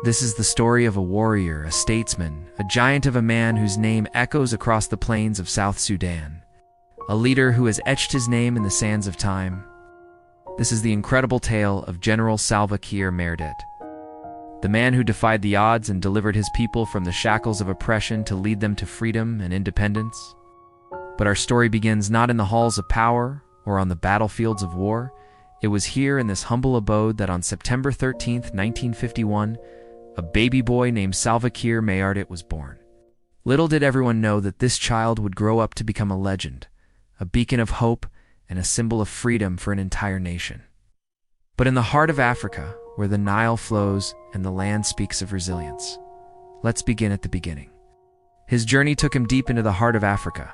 This is the story of a warrior, a statesman, a giant of a man whose name echoes across the plains of South Sudan, a leader who has etched his name in the sands of time. This is the incredible tale of General Salva Kiir Mayardit, the man who defied the odds and delivered his people from the shackles of oppression to lead them to freedom and independence. But our story begins not in the halls of power or on the battlefields of war. It was here in this humble abode that on September 13, 1951, a baby boy named Salva Kiir Mayardit was born. Little did everyone know that this child would grow up to become a legend, a beacon of hope, and a symbol of freedom for an entire nation. But in the heart of Africa, where the Nile flows and the land speaks of resilience, let's begin at the beginning. His journey took him deep into the heart of Africa,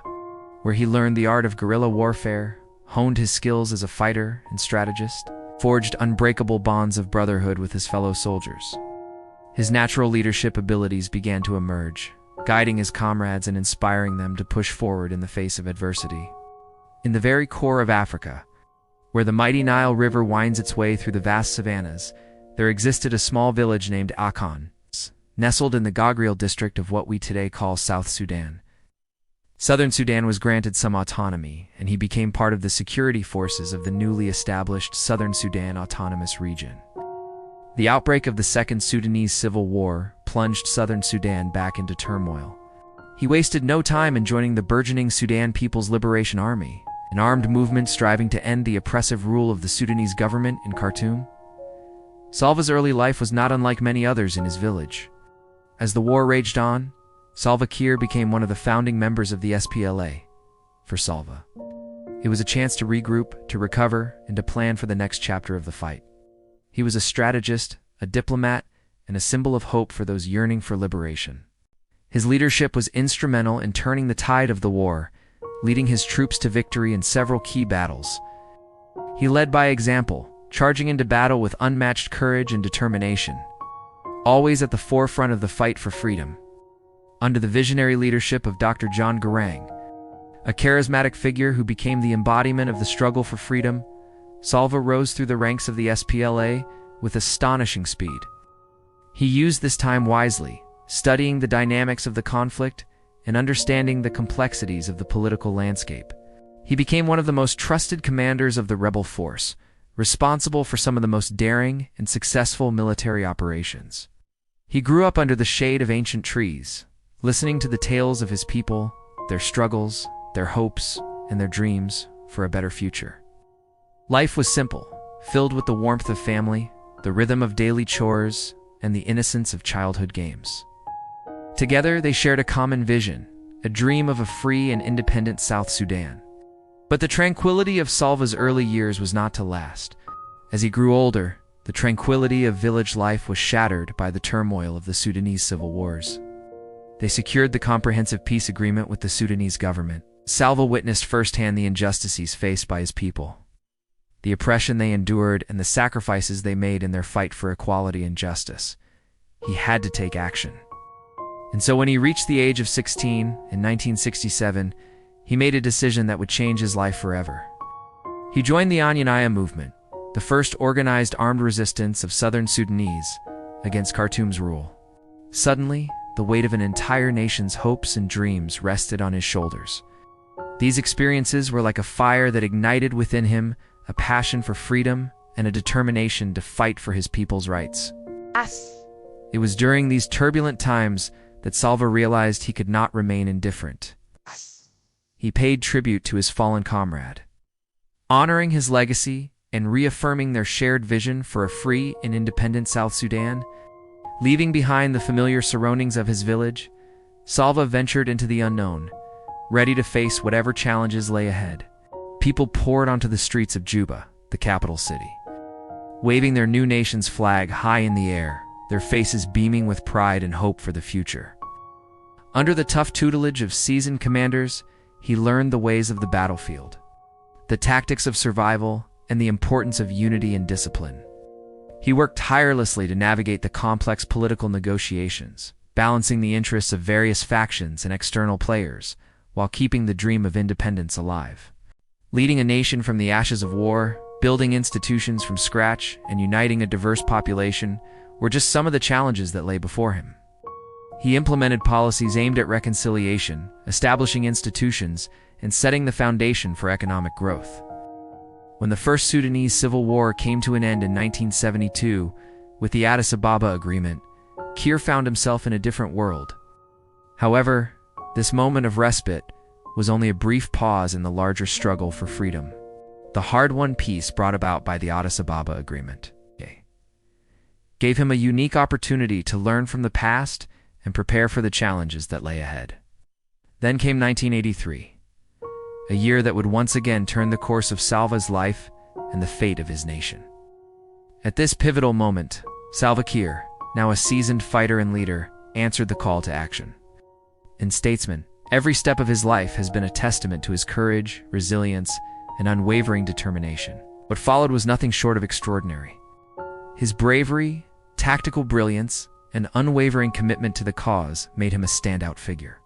where he learned the art of guerrilla warfare, honed his skills as a fighter and strategist, forged unbreakable bonds of brotherhood with his fellow soldiers. His natural leadership abilities began to emerge, guiding his comrades and inspiring them to push forward in the face of adversity. In the very core of Africa, where the mighty Nile River winds its way through the vast savannas, there existed a small village named Akan, nestled in the Gogriel district of what we today call South Sudan. Southern Sudan was granted some autonomy, and he became part of the security forces of the newly established Southern Sudan Autonomous Region. The outbreak of the Second Sudanese Civil War plunged Southern Sudan back into turmoil. He wasted no time in joining the burgeoning Sudan People's Liberation Army, an armed movement striving to end the oppressive rule of the Sudanese government in Khartoum. Salva's early life was not unlike many others in his village. As the war raged on, Salva Kiir became one of the founding members of the SPLA. For Salva, it was a chance to regroup, to recover, and to plan for the next chapter of the fight. He was a strategist, a diplomat, and a symbol of hope for those yearning for liberation. His leadership was instrumental in turning the tide of the war, leading his troops to victory in several key battles. He led by example, charging into battle with unmatched courage and determination, always at the forefront of the fight for freedom. Under the visionary leadership of Dr. John Garang, a charismatic figure who became the embodiment of the struggle for freedom, Salva rose through the ranks of the SPLA with astonishing speed. He used this time wisely, studying the dynamics of the conflict and understanding the complexities of the political landscape. He became one of the most trusted commanders of the rebel force, responsible for some of the most daring and successful military operations. He grew up under the shade of ancient trees, listening to the tales of his people, their struggles, their hopes, and their dreams for a better future. Life was simple, filled with the warmth of family, the rhythm of daily chores, and the innocence of childhood games. Together, they shared a common vision, a dream of a free and independent South Sudan. But the tranquility of Salva's early years was not to last. As he grew older, the tranquility of village life was shattered by the turmoil of the Sudanese civil wars. They secured the comprehensive peace agreement with the Sudanese government. Salva witnessed firsthand the injustices faced by his people, the oppression they endured, and the sacrifices they made in their fight for equality and justice. He had to take action. And so when he reached the age of 16 in 1967, he made a decision that would change his life forever. He joined the Anyanya movement, the first organized armed resistance of southern Sudanese against Khartoum's rule. Suddenly, the weight of an entire nation's hopes and dreams rested on his shoulders. These experiences were like a fire that ignited within him a passion for freedom and a determination to fight for his people's rights. It was during these turbulent times that Salva realized he could not remain indifferent. He paid tribute to his fallen comrade, honoring his legacy and reaffirming their shared vision for a free and independent South Sudan. Leaving behind the familiar surroundings of his village, Salva ventured into the unknown, ready to face whatever challenges lay ahead. People poured onto the streets of Juba, the capital city, waving their new nation's flag high in the air, their faces beaming with pride and hope for the future. Under the tough tutelage of seasoned commanders, he learned the ways of the battlefield, the tactics of survival, and the importance of unity and discipline. He worked tirelessly to navigate the complex political negotiations, balancing the interests of various factions and external players, while keeping the dream of independence alive. Leading a nation from the ashes of war, building institutions from scratch, and uniting a diverse population were just some of the challenges that lay before him. He implemented policies aimed at reconciliation, establishing institutions, and setting the foundation for economic growth. When the First Sudanese Civil War came to an end in 1972, with the Addis Ababa Agreement, Kiir found himself in a different world. However, this moment of respite was only a brief pause in the larger struggle for freedom. The hard-won peace brought about by the Addis Ababa Agreement gave him a unique opportunity to learn from the past and prepare for the challenges that lay ahead. Then came 1983, a year that would once again turn the course of Salva's life and the fate of his nation. At this pivotal moment, Salva Kiir, now a seasoned fighter and leader, answered the call to action. In statesman, every step of his life has been a testament to his courage, resilience, and unwavering determination. What followed was nothing short of extraordinary. His bravery, tactical brilliance, and unwavering commitment to the cause made him a standout figure,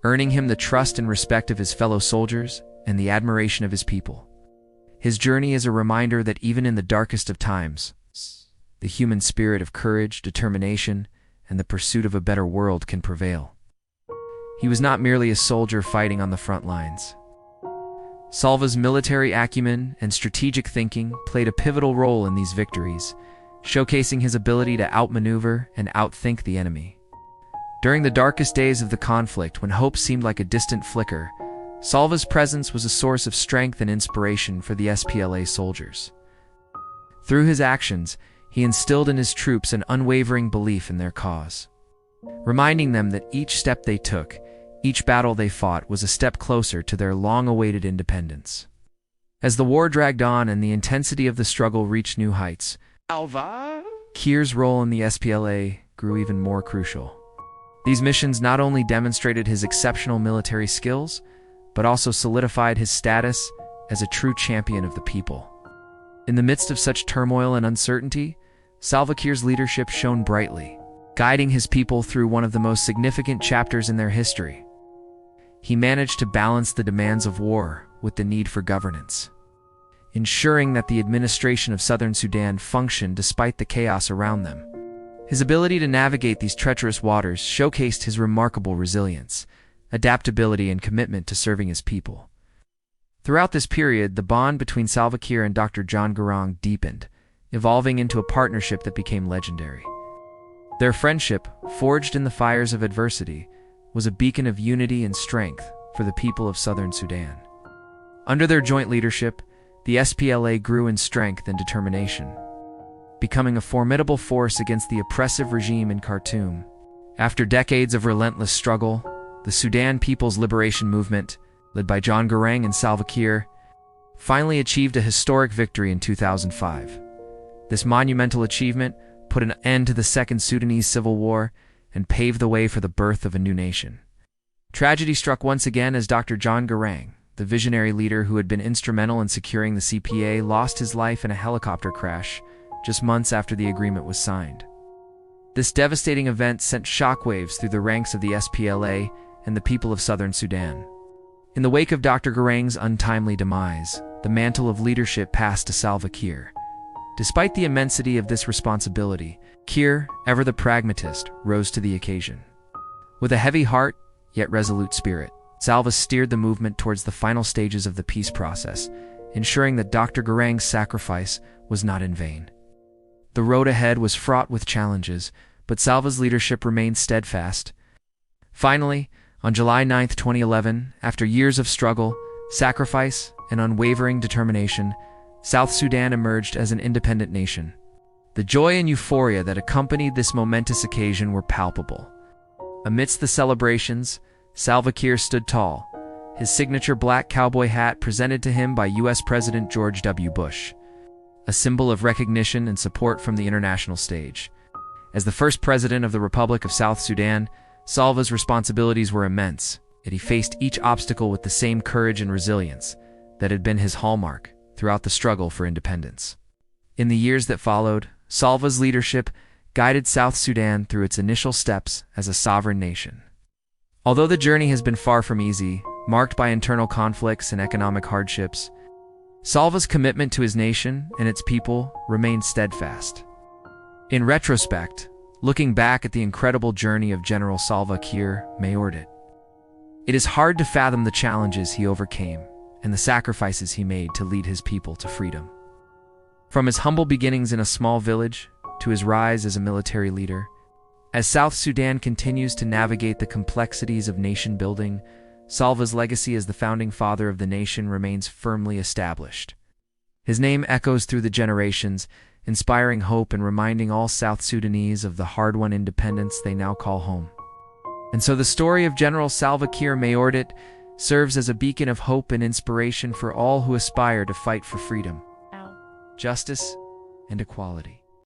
earning him the trust and respect of his fellow soldiers and the admiration of his people. His journey is a reminder that even in the darkest of times, the human spirit of courage, determination, and the pursuit of a better world can prevail. He was not merely a soldier fighting on the front lines. Salva's military acumen and strategic thinking played a pivotal role in these victories, showcasing his ability to outmaneuver and outthink the enemy. During the darkest days of the conflict, when hope seemed like a distant flicker, Salva's presence was a source of strength and inspiration for the SPLA soldiers. Through his actions, he instilled in his troops an unwavering belief in their cause, reminding them that each step they took, each battle they fought, was a step closer to their long-awaited independence. As the war dragged on and the intensity of the struggle reached new heights, Salva Kiir's role in the SPLA grew even more crucial. These missions not only demonstrated his exceptional military skills, but also solidified his status as a true champion of the people. In the midst of such turmoil and uncertainty, Salva Kiir's leadership shone brightly, guiding his people through one of the most significant chapters in their history. He managed to balance the demands of war with the need for governance, ensuring that the administration of Southern Sudan functioned despite the chaos around them. His ability to navigate these treacherous waters showcased his remarkable resilience, adaptability, and commitment to serving his people. Throughout this period, the bond between Salva Kiir and Dr. John Garang deepened, evolving into a partnership that became legendary. Their friendship, forged in the fires of adversity, was a beacon of unity and strength for the people of Southern Sudan. Under their joint leadership, the SPLA grew in strength and determination, becoming a formidable force against the oppressive regime in Khartoum. After decades of relentless struggle, the Sudan People's Liberation Movement, led by John Garang and Salva Kiir, finally achieved a historic victory in 2005. This monumental achievement put an end to the Second Sudanese Civil War and paved the way for the birth of a new nation. Tragedy struck once again as Dr. John Garang, the visionary leader who had been instrumental in securing the CPA, lost his life in a helicopter crash just months after the agreement was signed. This devastating event sent shockwaves through the ranks of the SPLA and the people of Southern Sudan. In the wake of Dr. Garang's untimely demise, the mantle of leadership passed to Salva Kiir. Despite the immensity of this responsibility, Kiir, ever the pragmatist, rose to the occasion. With a heavy heart, yet resolute spirit, Salva steered the movement towards the final stages of the peace process, ensuring that Dr. Garang's sacrifice was not in vain. The road ahead was fraught with challenges, but Salva's leadership remained steadfast. Finally, on July 9, 2011, after years of struggle, sacrifice, and unwavering determination, South Sudan emerged as an independent nation. The joy and euphoria that accompanied this momentous occasion were palpable. Amidst the celebrations, Salva Kiir stood tall, his signature black cowboy hat presented to him by U.S. President George W. Bush, a symbol of recognition and support from the international stage. As the first president of the Republic of South Sudan, Salva's responsibilities were immense, yet he faced each obstacle with the same courage and resilience that had been his hallmark throughout the struggle for independence. In the years that followed, Salva's leadership guided South Sudan through its initial steps as a sovereign nation. Although the journey has been far from easy, marked by internal conflicts and economic hardships, Salva's commitment to his nation and its people remained steadfast. In retrospect, looking back at the incredible journey of General Salva Kiir Mayardit, it is hard to fathom the challenges he overcame and the sacrifices he made to lead his people to freedom. From his humble beginnings in a small village to his rise as a military leader, as South Sudan continues to navigate the complexities of nation-building, Salva's legacy as the founding father of the nation remains firmly established. His name echoes through the generations, inspiring hope and reminding all South Sudanese of the hard-won independence they now call home. And so the story of General Salva Kiir Mayardit serves as a beacon of hope and inspiration for all who aspire to fight for freedom, justice, and equality.